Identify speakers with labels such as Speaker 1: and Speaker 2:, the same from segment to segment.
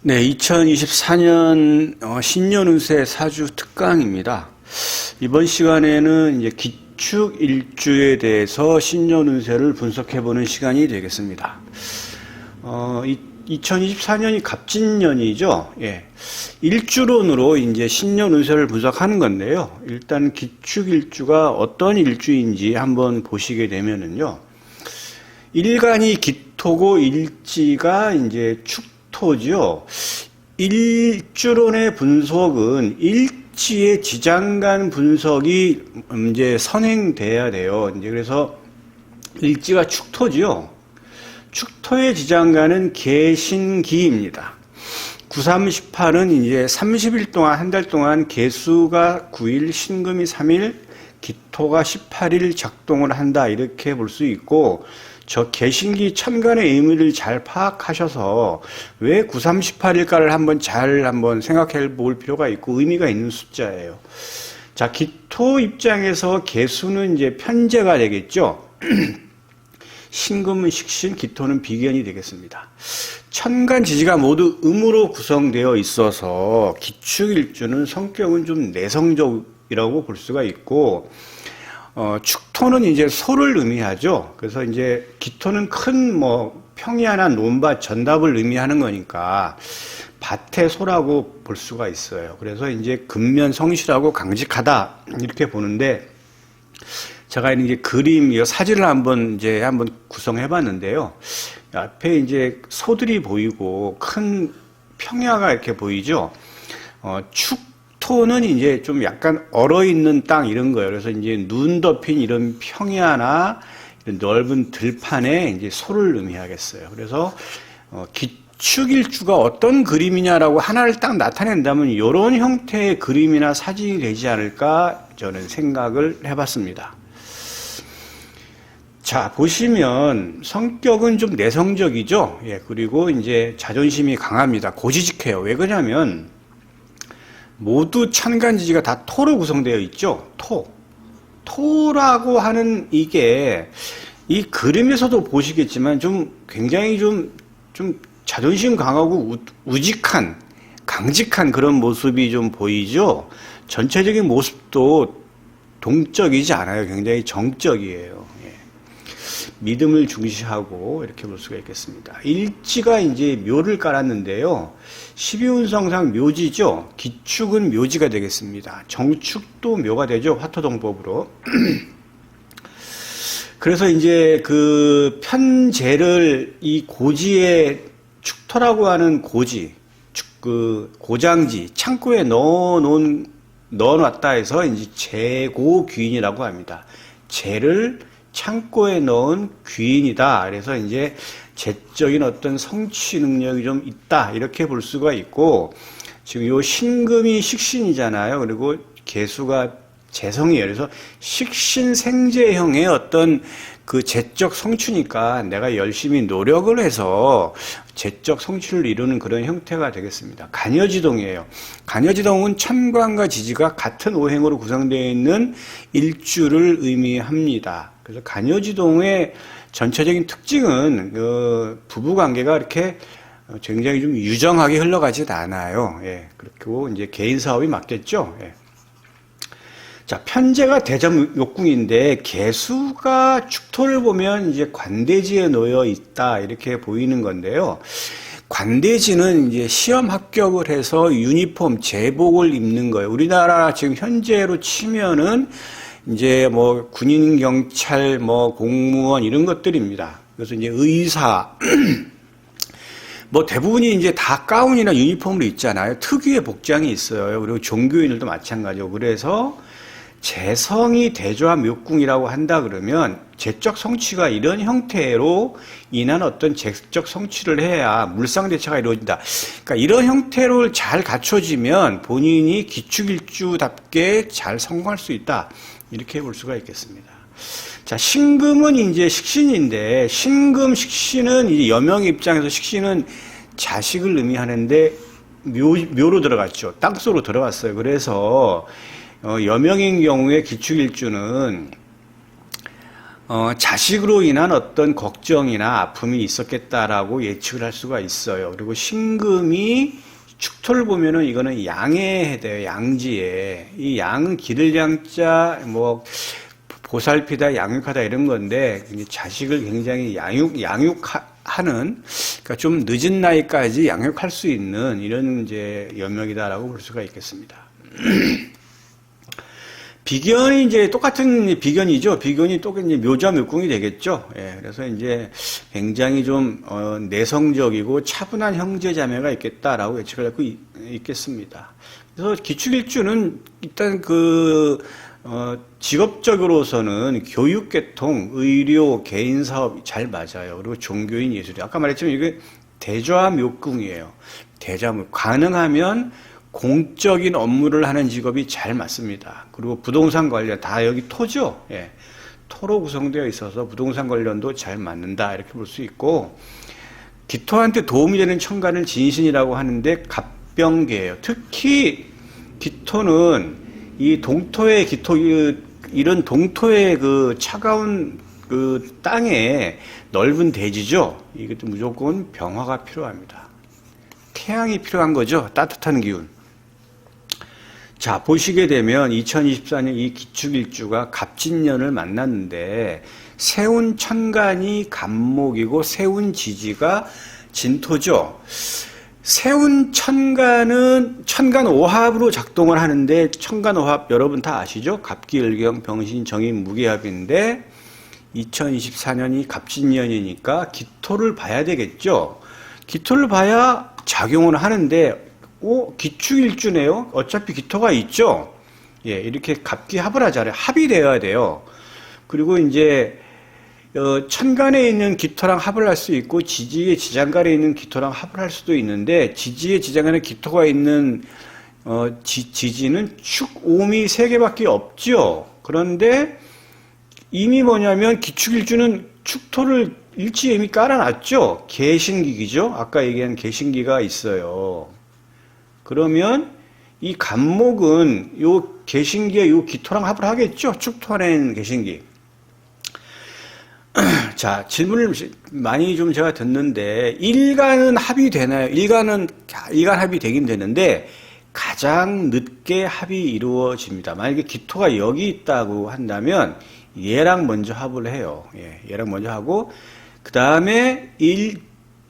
Speaker 1: 네, 2024년 신년운세 사주 특강입니다. 이번 시간에는 이제 기축 일주에 대해서 신년운세를 분석해보는 시간이 되겠습니다. 2024년이 갑진년이죠. 예. 일주론으로 이제 신년운세를 분석하는 건데요. 일단 기축 일주가 어떤 일주인지 한번 보시게 되면은요. 일간이 기토고 일지가 이제 축토죠. 일주론의 분석은 일지의 지장간 분석이 이제 선행돼야 돼요. 이제 그래서 일지가 축토죠. 축토의 지장간은 개신기입니다. 938은 이제 30일 동안, 한 달 동안 개수가 9일, 신금이 3일, 기토가 18일 작동을 한다. 이렇게 볼 수 있고, 저 개신기 천간의 의미를 잘 파악하셔서 왜 9318일까를 한번 생각해 볼 필요가 있고 의미가 있는 숫자예요. 자, 기토 입장에서 개수는 이제 편재가 되겠죠. 신금은 식신, 기토는 비견이 되겠습니다. 천간 지지가 모두 음으로 구성되어 있어서 기축일주는 성격은 좀 내성적이라고 볼 수가 있고, 축토는 이제 소를 의미하죠. 그래서 이제 기토는 큰 평야나 논밭, 전답을 의미하는 거니까 밭의 소라고 볼 수가 있어요. 그래서 이제 근면 성실하고 강직하다 이렇게 보는데, 제가 이제 그림, 사진을 한번 구성해 봤는데요. 앞에 이제 소들이 보이고 큰 평야가 이렇게 보이죠. 축토는 이제 좀 약간 얼어있는 땅 이런 거예요. 그래서 이제 눈 덮인 이런 평야나 이런 넓은 들판에 이제 소를 의미하겠어요. 그래서 기축일주가 어떤 그림이냐라고 하나를 딱 나타낸다면 이런 형태의 그림이나 사진이 되지 않을까 저는 생각을 해봤습니다. 자, 보시면 성격은 좀 내성적이죠. 예, 그리고 이제 자존심이 강합니다. 고지식해요. 왜 그러냐면 모두 천간지지가 다 토로 구성되어 있죠. 토라고 하는 이게 이 그림에서도 보시겠지만 굉장히 좀 자존심 강하고 우직한, 강직한 그런 모습이 좀 보이죠. 전체적인 모습도 동적이지 않아요. 굉장히 정적이에요. 믿음을 중시하고 이렇게 볼 수가 있겠습니다. 일지가 이제 묘를 깔았는데요. 12운성상 묘지죠. 기축은 묘지가 되겠습니다. 정축도 묘가 되죠. 화토동법으로. 그래서 이제 그 편재를 이 고지에 축토라고 하는 고지, 고장지, 창고에 넣어놨다 해서 이제 재고귀인이라고 합니다. 재를 창고에 넣은 귀인이다. 그래서 이제 재적인 어떤 성취 능력이 좀 있다. 이렇게 볼 수가 있고, 지금 요 신금이 식신이잖아요. 그리고 개수가 재성이에요. 그래서 식신생재형의 어떤 그 재적 성취니까 내가 열심히 노력을 해서 재적 성취를 이루는 그런 형태가 되겠습니다. 간여지동이에요. 간여지동은 천간과 지지가 같은 오행으로 구성되어 있는 일주를 의미합니다. 그래서 간여지동의 전체적인 특징은 부부관계가 이렇게 굉장히 좀 유정하게 흘러가지도 않아요. 예, 그리고 이제 개인 사업이 맞겠죠. 예. 자, 편재가 대전 욕궁인데 개수가 축토를 보면 이제 관대지에 놓여 있다 이렇게 보이는 건데요. 관대지는 이제 시험 합격을 해서 유니폼 제복을 입는 거예요. 우리나라 지금 현재로 치면은 이제 군인, 경찰, 공무원 이런 것들입니다. 그래서 이제 의사 대부분이 이제 다 가운이나 유니폼으로 입잖아요. 특유의 복장이 있어요. 그리고 종교인들도 마찬가지고. 그래서 재성이 대조한 묘궁이라고 한다 그러면 재적 성취가 이런 형태로 인한 어떤 재적 성취를 해야 물상대처가 이루어진다. 그러니까 이런 형태로 잘 갖춰지면 본인이 기축일주답게 잘 성공할 수 있다. 이렇게 볼 수가 있겠습니다. 자, 신금은 이제 식신인데, 식신은 이제 여명 입장에서 식신은 자식을 의미하는데 묘로 들어갔죠. 땅속으로 들어갔어요. 그래서 여명인 경우에 기축일주는 자식으로 인한 어떤 걱정이나 아픔이 있었겠다라고 예측을 할 수가 있어요. 그리고 신금이 축토를 보면은 이거는 양에 해돼요. 양지에. 이 양은 기를 양자, 뭐, 보살피다, 양육하다 이런 건데, 자식을 굉장히 양육하는, 그러니까 좀 늦은 나이까지 양육할 수 있는 이런 이제 영역이다라고 볼 수가 있겠습니다. 비견이 이제 똑같은 비견이죠. 비견이 또 이제 묘자 묘궁이 되겠죠. 예, 그래서 이제 굉장히 좀 내성적이고 차분한 형제 자매가 있겠다라고 예측을 하고 있겠습니다. 그래서 기축일주는 일단 직업적으로서는 교육계통, 의료, 개인사업 잘 맞아요. 그리고 종교인 예술이 아까 말했지만 이게 대좌 묘궁이에요. 대좌 묘 가능하면 공적인 업무를 하는 직업이 잘 맞습니다. 그리고 부동산 관련, 다 여기 토죠? 예. 토로 구성되어 있어서 부동산 관련도 잘 맞는다. 이렇게 볼 수 있고, 기토한테 도움이 되는 천간을 진신이라고 하는데 갑병계예요. 특히 기토는 이 동토의 기토, 이런 동토의 그 차가운 그 땅에 넓은 대지죠? 이것도 무조건 병화가 필요합니다. 태양이 필요한 거죠. 따뜻한 기운. 자, 보시게 되면 2024년 이 기축일주가 갑진년을 만났는데 세운 천간이 갑목이고 세운 지지가 진토죠. 세운 천간은 천간 오합으로 작동을 하는데 천간 오합 여러분 다 아시죠? 갑기을경 병신 정인 무기합인데 2024년이 갑진년이니까 기토를 봐야 되겠죠. 기토를 봐야 작용을 하는데 기축일주네요. 어차피 기토가 있죠. 예, 이렇게 갑기합을 하잖아요. 합이 되어야 돼요. 그리고 이제 천간에 있는 기토랑 합을 할 수 있고 지지의 지장간에 있는 기토랑 합을 할 수도 있는데 지지의 지장간에 기토가 있는 지지는 축, 오미 3개밖에 없죠. 그런데 이미 뭐냐면 기축일주는 축토를 일지에 이미 깔아놨죠. 개신기기죠. 아까 얘기한 개신기가 있어요. 그러면 이 갑목은 요 개신기에 요 기토랑 합을 하겠죠. 축토 안에 있는 개신기. 자, 질문을 많이 좀 제가 듣는데 일간은 합이 되나요? 일간 합이 되긴 되는데 가장 늦게 합이 이루어집니다. 만약에 기토가 여기 있다고 한다면 얘랑 먼저 합을 해요. 예, 얘랑 먼저 하고 그 다음에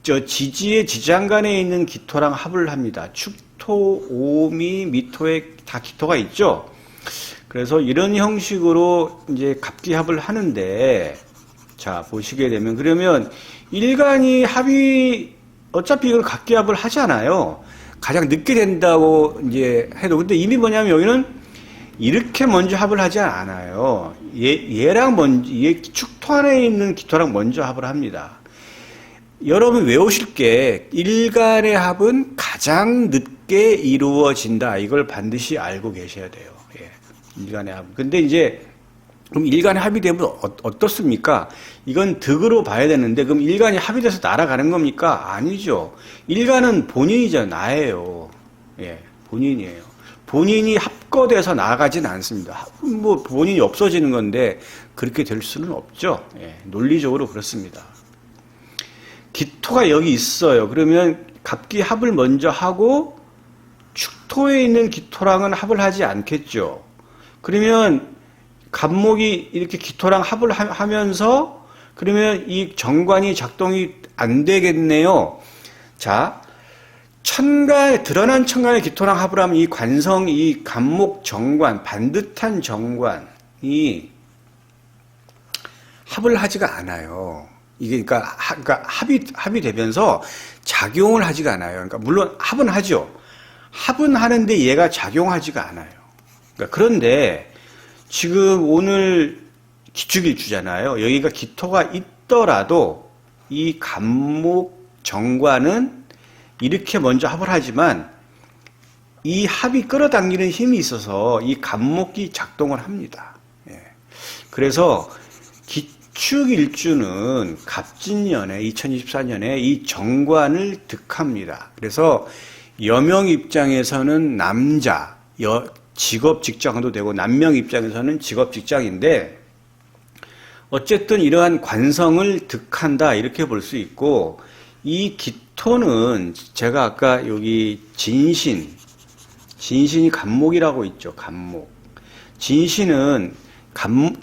Speaker 1: 지지의 지장간에 있는 기토랑 합을 합니다. 축토, 오미, 미토에 다 기토가 있죠. 그래서 이런 형식으로 이제 갑기합을 하는데, 자, 보시게 되면, 그러면 일간이 합이, 어차피 이걸 갑기합을 하잖아요. 가장 늦게 된다고 이제 해도, 근데 이미 뭐냐면 여기는 이렇게 먼저 합을 하지 않아요. 얘랑 먼저, 얘 축토 안에 있는 기토랑 먼저 합을 합니다. 여러분 외우실 게 일간의 합은 가장 늦게 이루어진다. 이걸 반드시 알고 계셔야 돼요. 예. 일간의 합. 근데 이제 그럼 일간의 합이 되면 어떻습니까? 이건 득으로 봐야 되는데 그럼 일간이 합이 돼서 날아가는 겁니까? 아니죠. 일간은 본인이죠. 나예요. 예. 본인이에요. 본인이 합거돼서 나아가진 않습니다. 뭐 본인이 없어지는 건데 그렇게 될 수는 없죠. 예. 논리적으로 그렇습니다. 기토가 여기 있어요. 그러면 갑기합을 먼저 하고 축토에 있는 기토랑은 합을 하지 않겠죠. 그러면 갑목이 이렇게 기토랑 합을 하면서 그러면 이 정관이 작동이 안 되겠네요. 자, 드러난 천간의 기토랑 합을 하면 이 관성, 이 갑목 정관, 반듯한 정관이 합을 하지가 않아요. 이게 그러니까 합이 되면서 작용을 하지가 않아요. 그러니까 물론 합은 하죠. 합은 하는데 얘가 작용하지가 않아요. 그러니까 그런데 지금 오늘 기축일주잖아요. 여기가 기토가 있더라도 이 갑목 정관은 이렇게 먼저 합을 하지만 이 합이 끌어당기는 힘이 있어서 이 갑목이 작동을 합니다. 예. 그래서 기축일주는 갑진년에 2024년에 이 정관을 득합니다. 그래서 여명 입장에서는 남자, 직업 직장도 되고 남명 입장에서는 직업 직장인데 어쨌든 이러한 관성을 득한다 이렇게 볼 수 있고, 이 기토는 제가 아까 여기 진신이 간목이라고 있죠. 간목. 진신은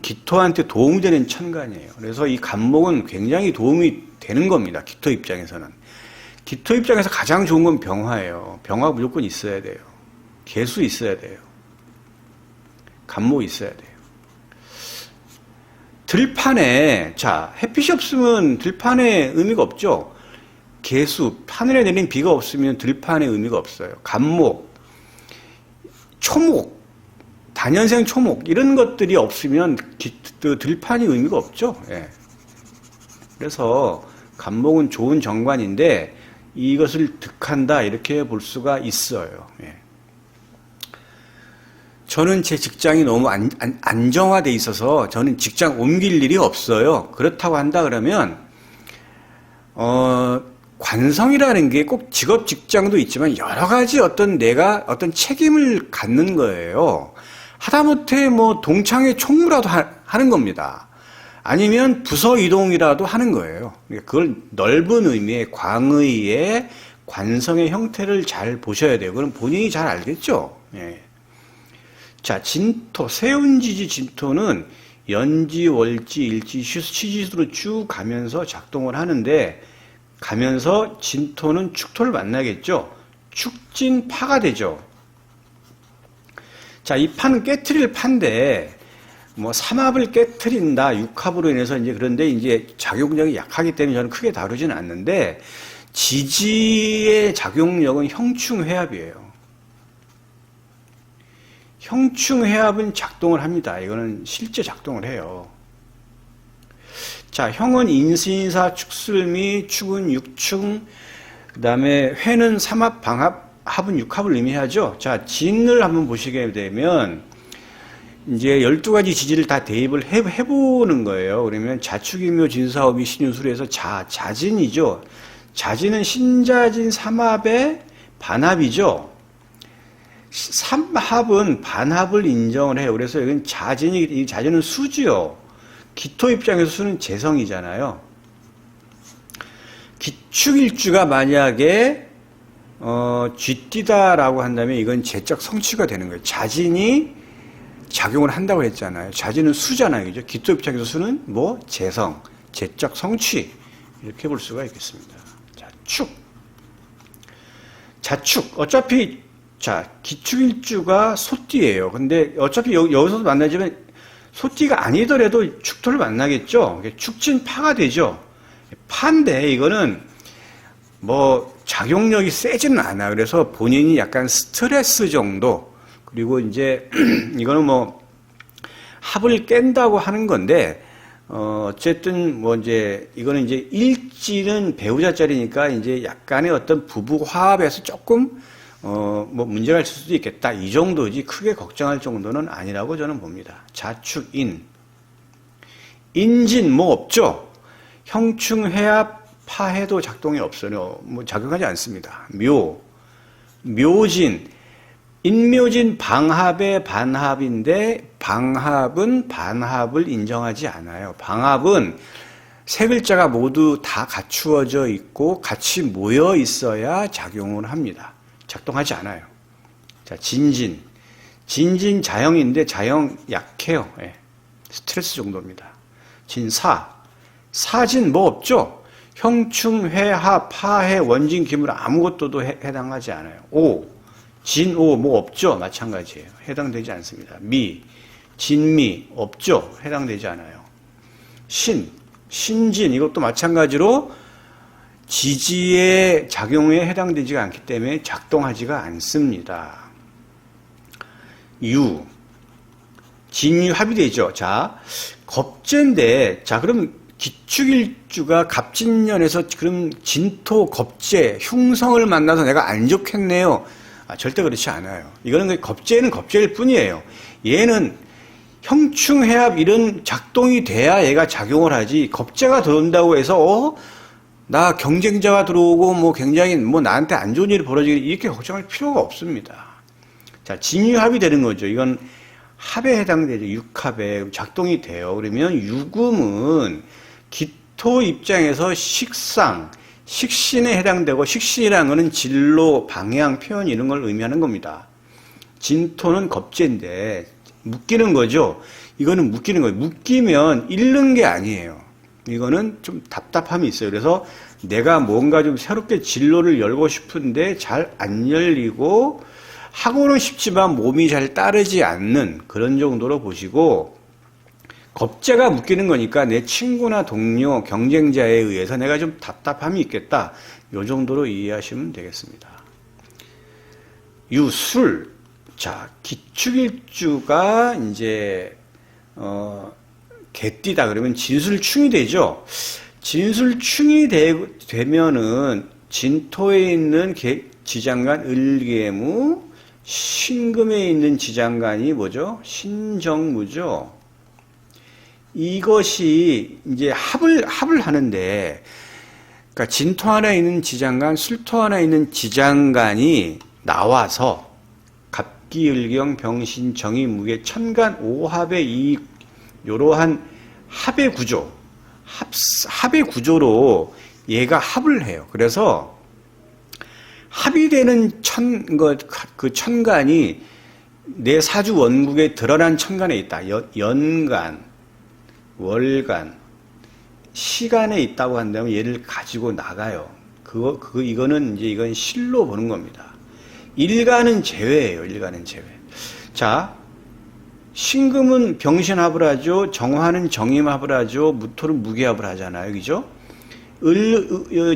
Speaker 1: 기토한테 도움이 되는 천간이에요. 그래서 이 간목은 굉장히 도움이 되는 겁니다. 기토 입장에서는. 기토 입장에서 가장 좋은 건 병화예요. 병화 무조건 있어야 돼요. 개수 있어야 돼요. 간목 있어야 돼요. 들판에, 자, 햇빛이 없으면 들판에 의미가 없죠. 개수, 하늘에 내린 비가 없으면 들판에 의미가 없어요. 간목, 초목, 단연생 초목, 이런 것들이 없으면 들판이 의미가 없죠. 예. 그래서 간목은 좋은 정관인데 이것을 득한다 이렇게 볼 수가 있어요. 예. 저는 제 직장이 너무 안정화돼 있어서 저는 직장 옮길 일이 없어요. 그렇다고 한다 그러면 관성이라는 게 꼭 직업 직장도 있지만 여러 가지 내가 어떤 책임을 갖는 거예요. 하다못해 뭐 동창회 총무라도 하는 겁니다. 아니면 부서 이동이라도 하는 거예요. 그걸 넓은 의미의 광의의 관성의 형태를 잘 보셔야 돼요. 그럼 본인이 잘 알겠죠. 예. 자, 진토, 세운지지 진토는 연지, 월지, 일지, 시지수로 쭉 가면서 작동을 하는데, 가면서 진토는 축토를 만나겠죠. 축진파가 되죠. 자, 이 파는 깨트릴 파인데, 뭐 삼합을 깨트린다, 육합으로 인해서 그런데 작용력이 약하기 때문에 저는 크게 다루지는 않는데, 지지의 작용력은 형충회합이에요. 형충회합은 작동을 합니다. 이거는 실제 작동을 해요. 자, 형은 인신사, 축술미, 축은 육충, 그 다음에 회는 삼합, 방합, 합은 육합을 의미하죠. 자, 진을 한번 보시게 되면, 이제 12가지 지지를 다 대입을 해보는 거예요. 그러면 자축이묘, 진사업이 신유술에서 자진이죠. 자진은 신자진 삼합의 반합이죠. 삼합은 반합을 인정을 해요. 그래서 이건 이 자진은 수지요. 기토 입장에서 수는 재성이잖아요. 기축일주가 만약에 쥐띠다라고 한다면 이건 재적 성취가 되는 거예요. 자진이 작용을 한다고 했잖아요. 자진은 수잖아요. 그죠? 기토 입장에서 수는 뭐 재성, 재적 성취 이렇게 볼 수가 있겠습니다. 자, 축. 자축. 어차피 자, 기축일주가 소띠예요. 근데 어차피 여기서도 만나지만 소띠가 아니더라도 축토를 만나겠죠. 축진파가 되죠. 파인데 이거는 뭐 작용력이 세지는 않아. 그래서 본인이 약간 스트레스 정도, 그리고 이거는 뭐 합을 깬다고 하는 건데, 어쨌든 뭐 이거는 일지는 배우자 자리니까 약간의 어떤 부부 화합에서 조금 뭐 문제가 있을 수도 있겠다. 이 정도지 크게 걱정할 정도는 아니라고 저는 봅니다. 자축인. 인진 뭐 없죠? 형충회합 파해도 작동이 없어요. 뭐 작용하지 않습니다. 묘진. 인묘진 방합의 반합인데 방합은 반합을 인정하지 않아요. 방합은 세 글자가 모두 다 갖추어져 있고 같이 모여 있어야 작용을 합니다. 작동하지 않아요. 자, 진진. 진진 자형인데 자형 약해요. 예. 스트레스 정도입니다. 진사. 사진 뭐 없죠? 형충, 회합, 파해, 원진, 기물 아무것도도 해당하지 않아요. 오. 진오 뭐 없죠? 마찬가지예요. 해당되지 않습니다. 미. 진미 없죠? 해당되지 않아요. 신진 이것도 마찬가지로 지지의 작용에 해당되지가 않기 때문에 작동하지가 않습니다. 진유합이 되죠. 자, 겁재인데, 자, 그럼 기축일주가 갑진년에서 그럼 진토, 겁재, 흉성을 만나서 내가 안 좋겠네요. 절대 그렇지 않아요. 이거는 겁재는 겁재일 뿐이에요. 얘는 형충회합 이런 작동이 돼야 얘가 작용을 하지, 겁재가 들어온다고 해서 나 경쟁자가 들어오고 뭐 굉장히 뭐 나한테 안 좋은 일이 벌어지게 이렇게 걱정할 필요가 없습니다. 자, 진유합이 되는 거죠. 이건 합에 해당되죠. 육합에 작동이 돼요. 그러면 유금은 기토 입장에서 식상, 식신에 해당되고, 식신이라는 것은 진로, 방향, 표현 이런 걸 의미하는 겁니다. 진토는 겁재인데 묶이는 거죠. 이거는 묶이는 거예요. 묶이면 잃는 게 아니에요. 이거는 좀 답답함이 있어요. 그래서 내가 뭔가 좀 새롭게 진로를 열고 싶은데 잘 안 열리고 하고는 싶지만 몸이 잘 따르지 않는 그런 정도로 보시고, 겁재가 묶이는 거니까 내 친구나 동료, 경쟁자에 의해서 내가 좀 답답함이 있겠다. 이 정도로 이해하시면 되겠습니다. 술. 자, 기축일주가 이제 개띠다 그러면 진술충이 되죠. 진술충이 되면은 진토에 있는 지장간 을계무, 신금에 있는 지장간이 뭐죠? 신정무죠. 이것이 이제 합을 하는데, 그러니까 진토 하나 있는 지장간, 술토 하나 있는 지장간이 나와서 갑기을경, 병신, 정의, 무게, 천간, 오합의 이러한 합의 구조, 합의 구조로 얘가 합을 해요. 그래서 합이 되는 그 천간이 내 사주 원국에 드러난 천간에 있다. 연간, 월간, 시간에 있다고 한다면 얘를 가지고 나가요. 이건 실로 보는 겁니다. 일간은 제외예요. 일간은 제외. 자, 신금은 병신합을 하죠. 정화는 정임합을 하죠. 무토는 무기합을 하잖아요. 그죠?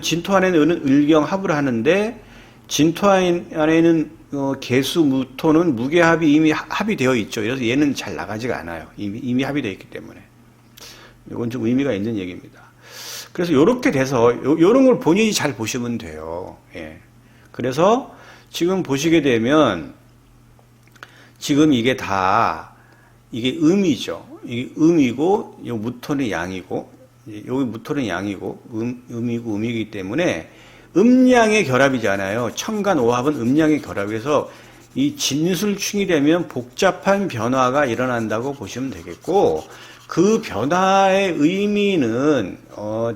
Speaker 1: 진토 안에는 을경합을 하는데, 진토 안에는 개수, 무토는 무게합이 이미 합이 되어 있죠. 그래서 얘는 잘 나가지가 않아요. 이미 합이 되어 있기 때문에. 이건 좀 의미가 있는 얘기입니다. 그래서 이렇게 돼서 이런 걸 본인이 잘 보시면 돼요. 예. 그래서 지금 보시게 되면 지금 이게 음이죠. 이게 음이고 요 무토는 양이고, 여기 무토는 양이고 음이고 음이기 때문에 음양의 결합이잖아요. 천간 오합은 음양의 결합에서 이 진술충이 되면 복잡한 변화가 일어난다고 보시면 되겠고, 그 변화의 의미는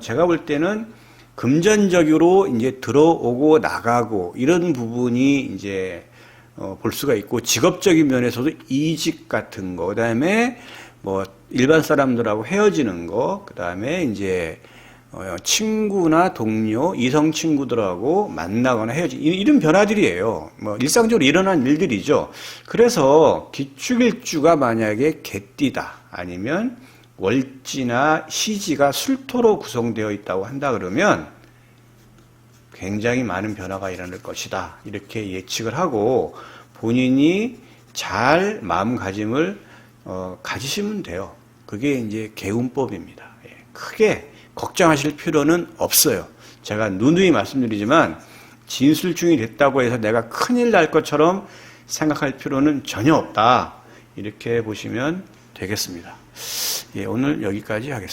Speaker 1: 제가 볼 때는 금전적으로 이제 들어오고 나가고 이런 부분이 이제 볼 수가 있고, 직업적인 면에서도 이직 같은 거, 그다음에 뭐 일반 사람들하고 헤어지는 거, 그다음에 이제 친구나 동료, 이성 친구들하고 만나거나 헤어지는 이런 변화들이에요. 뭐 일상적으로 일어난 일들이죠. 그래서 기축일주가 만약에 개띠다, 아니면 월지나 시지가 술토로 구성되어 있다고 한다 그러면 굉장히 많은 변화가 일어날 것이다, 이렇게 예측을 하고 본인이 잘 마음가짐을 가지시면 돼요. 그게 이제 개운법입니다. 크게 걱정하실 필요는 없어요. 제가 누누이 말씀드리지만 진술충이 됐다고 해서 내가 큰일 날 것처럼 생각할 필요는 전혀 없다, 이렇게 보시면 되겠습니다. 오늘 여기까지 하겠습니다.